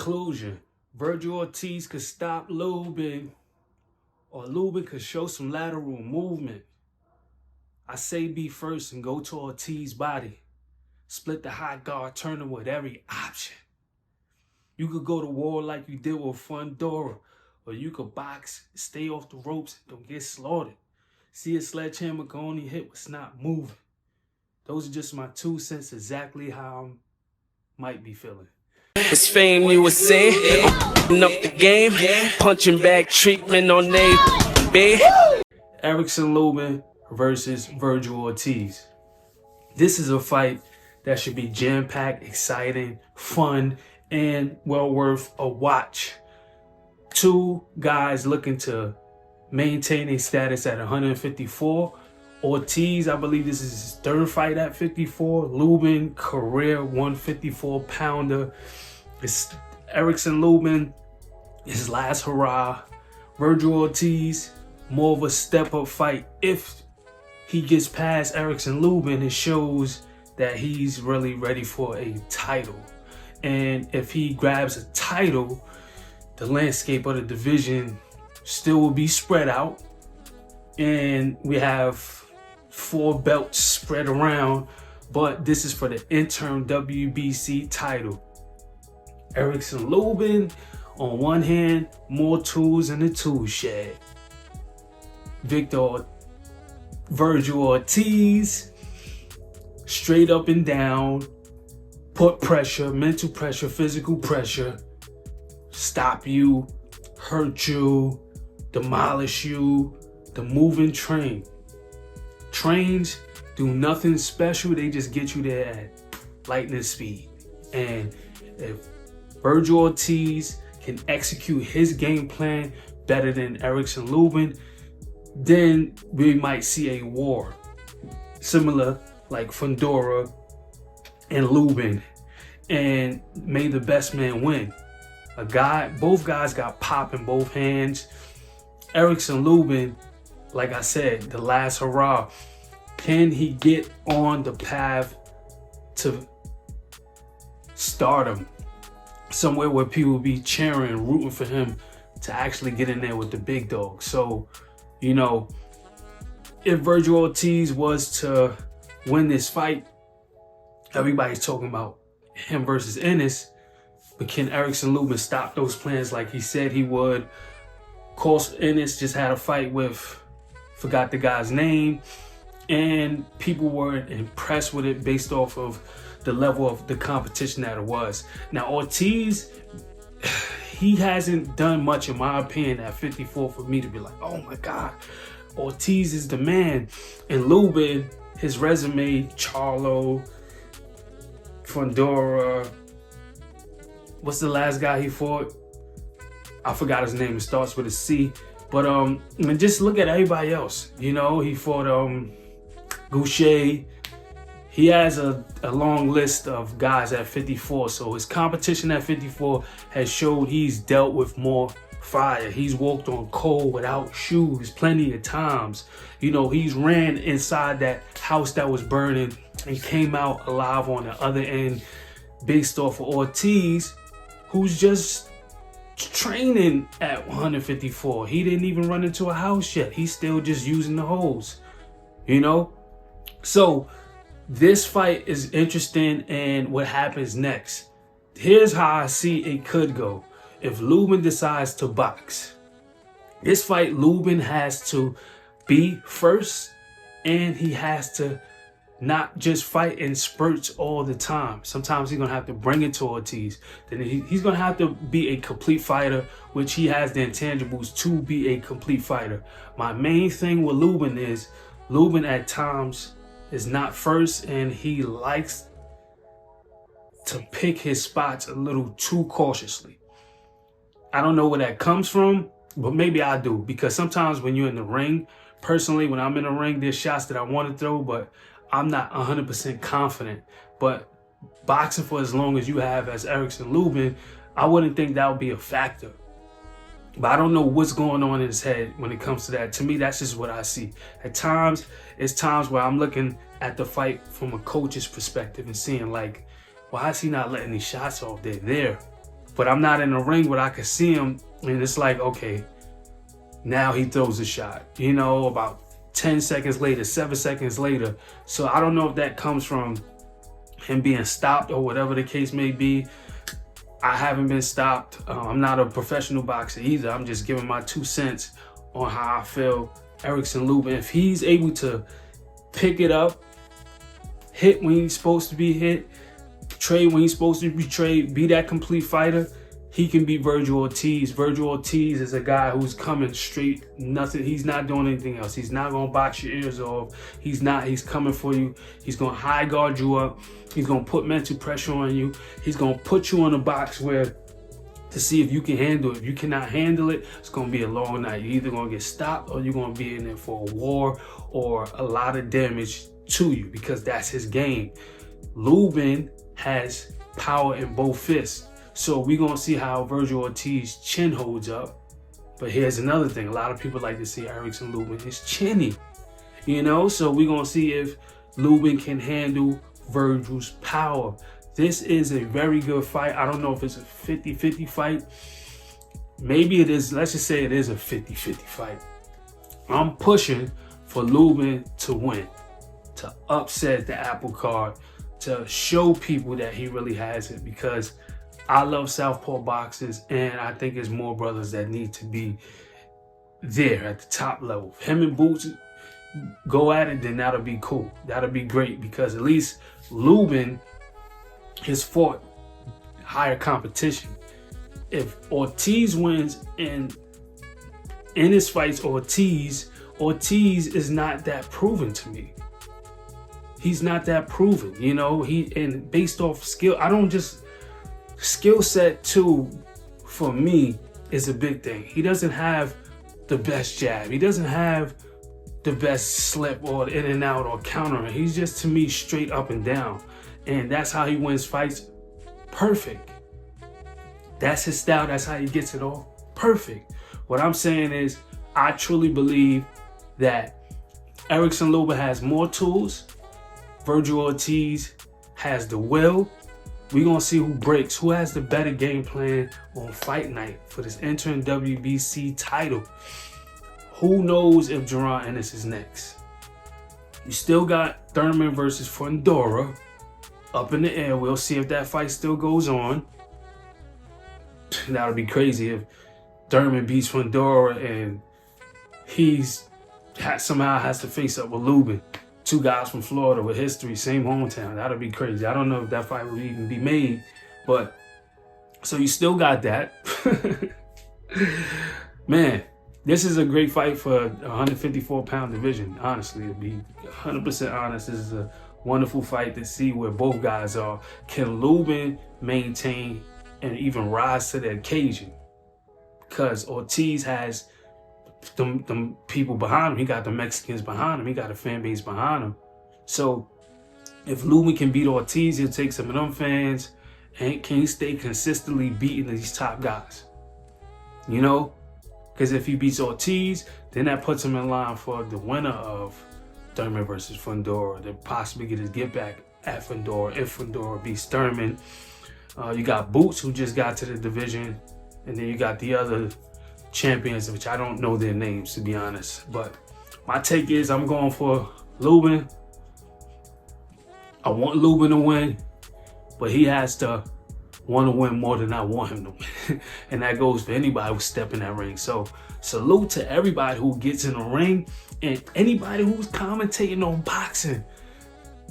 Conclusion: Vergil Ortiz could stop Lubin, or Lubin could show some lateral movement. I say be first and go to Ortiz's body. Split the high guard, turn him with every option. You could go to war like you did with Fundora, or you could box, stay off the ropes, and don't get slaughtered. See a sledgehammer can only hit what's not moving. Those are just my 2 cents, exactly how I might be feeling. It's fame you were saying, I'm up the game, punching bag treatment on they bed. Erickson Lubin versus Vergil Ortiz. This is a fight that should be jam-packed, exciting, fun, and well worth a watch. 2 guys looking to maintain a status at 154. Ortiz, I believe this is his 3rd fight at 54. Lubin, career 154-pounder. It's Erickson Lubin, his last hurrah. Vergil Ortiz, more of a step-up fight. If he gets past Erickson Lubin, it shows that he's really ready for a title. And if he grabs a title, the landscape of the division still will be spread out. And we have 4 belts spread around, but this is for the interim WBC title. Erickson Lubin, on one hand, more tools in the tool shed. Vergil Ortiz, straight up and down, put pressure, mental pressure, physical pressure, stop you, hurt you, demolish you, the moving train. Trains do nothing special, they just get you there at lightning speed. And if Vergil Ortiz can execute his game plan better than Erickson Lubin, then we might see a war. Similar like Fundora and Lubin. And may the best man win. Both guys got pop in both hands. Erickson Lubin, like I said, the last hurrah. Can he get on the path to stardom? Somewhere where people will be cheering, rooting for him to actually get in there with the big dogs. So, you know, if Vergil Ortiz was to win this fight, everybody's talking about him versus Ennis. But can Erickson Lubin stop those plans like he said he would? Of course, Ennis just had a fight with, forgot the guy's name, and people weren't impressed with it based off of the level of the competition that it was. Now, Ortiz, he hasn't done much, in my opinion, at 54 for me to be like, oh my God, Ortiz is the man. And Lubin, his resume, Charlo, Fundora, what's the last guy he fought? I forgot his name. It starts with a C. But and just look at everybody else. You know, he fought Goucher. He has a long list of guys at 54. So his competition at 54 has showed he's dealt with more fire. He's walked on coal without shoes plenty of times. You know, he's ran inside that house that was burning and came out alive on the other end, based off of Ortiz, who's just training at 154. He didn't even run into a house yet. He's still just using the hose, you know? So this fight is interesting, and what happens next. Here's how I see it could go. If Lubin decides to box, this fight, Lubin has to be first, and he has to not just fight in spurts all the time. Sometimes he's going to have to bring it to Ortiz. Then he's going to have to be a complete fighter, which he has the intangibles to be a complete fighter. My main thing with Lubin is Lubin at times is not first, and he likes to pick his spots a little too cautiously. I don't know where that comes from, but maybe I do, because sometimes when you're in the ring, personally, when I'm in the ring, there's shots that I want to throw, but I'm not 100% confident. But boxing for as long as you have as Erickson Lubin, I wouldn't think that would be a factor. But I don't know what's going on in his head when it comes to that. To me, that's just what I see. At times, it's times where I'm looking at the fight from a coach's perspective and seeing like, why is he not letting these shots off? They're there. But I'm not in the ring where I can see him, and it's like, okay, now he throws a shot, you know, about 10 seconds later, 7 seconds later. So I don't know if that comes from him being stopped or whatever the case may be. I haven't been stopped. I'm not a professional boxer either. I'm just giving my 2 cents on how I feel Erickson Lubin, if he's able to pick it up, hit when he's supposed to be hit, trade when he's supposed to be trade, be that complete fighter, he can beat Vergil Ortiz. Vergil Ortiz is a guy who's coming straight, nothing. He's not doing anything else. He's not gonna box your ears off. He's coming for you. He's gonna high guard you up. He's gonna put mental pressure on you. He's gonna put you in a box where to see if you can handle it. If you cannot handle it, it's gonna be a long night. You're either gonna get stopped or you're gonna be in there for a war or a lot of damage to you, because that's his game. Lubin has power in both fists. So we're gonna see how Vergil Ortiz's chin holds up. But here's another thing. A lot of people like to see Erickson Lubin is chinny, you know? So we're gonna see if Lubin can handle Vergil's power. This is a very good fight. I don't know if it's a 50-50 fight. Maybe it is. Let's just say it is a 50-50 fight. I'm pushing for Lubin to win, to upset the apple cart, to show people that he really has it, because I love southpaw boxers, and I think there's more brothers that need to be there at the top level. If him and Boots go at it, then that'll be cool. That'll be great, because at least Lubin has fought higher competition. If Ortiz wins in his fights, Ortiz is not that proven to me. He's not that proven, you know. And based off skill, skill set too, for me, is a big thing. He doesn't have the best jab. He doesn't have the best slip or in and out or countering. He's just, to me, straight up and down. And that's how he wins fights. Perfect. That's his style. That's how he gets it off. Perfect. What I'm saying is, I truly believe that Erickson Lubin has more tools. Vergil Ortiz has the will. We're going to see who breaks, who has the better game plan on fight night for this interim WBC title. Who knows if Jerron Ennis is next? You still got Thurman versus Fundora up in the air. We'll see if that fight still goes on. That would be crazy if Thurman beats Fundora and somehow has to face up with Lubin. 2 guys from Florida with history, same hometown. That'll be crazy. I don't know if that fight will even be made, but so you still got that. Man, this is a great fight for a 154-pound division. Honestly, to be 100% honest, this is a wonderful fight to see where both guys are. Can Lubin maintain and even rise to the occasion? Because Ortiz has them people behind him. He got the Mexicans behind him. He got a fan base behind him. So if Lubin can beat Ortiz, he'll take some of them fans. And can he stay consistently beating these top guys? You know? Because if he beats Ortiz, then that puts him in line for the winner of Thurman versus Fundora, to possibly get his get back at Fundora if Fundora beats Thurman. You got Boots, who just got to the division. And then you got the other champions, which I don't know their names, to be honest. But my take is, I'm going for Lubin. I want Lubin to win, but he has to want to win more than I want him to win. And that goes for anybody who step in that ring. So salute to everybody who gets in the ring and anybody who's commentating on boxing.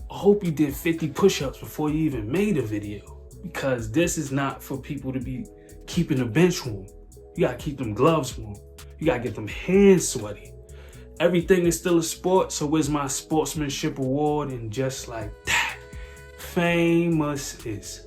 I hope you did 50 push-ups before you even made a video, because this is not for people to be keeping the bench warm. You gotta keep them gloves warm. You gotta get them hands sweaty. Everything is still a sport, so where's my sportsmanship award? And just like that, Famus is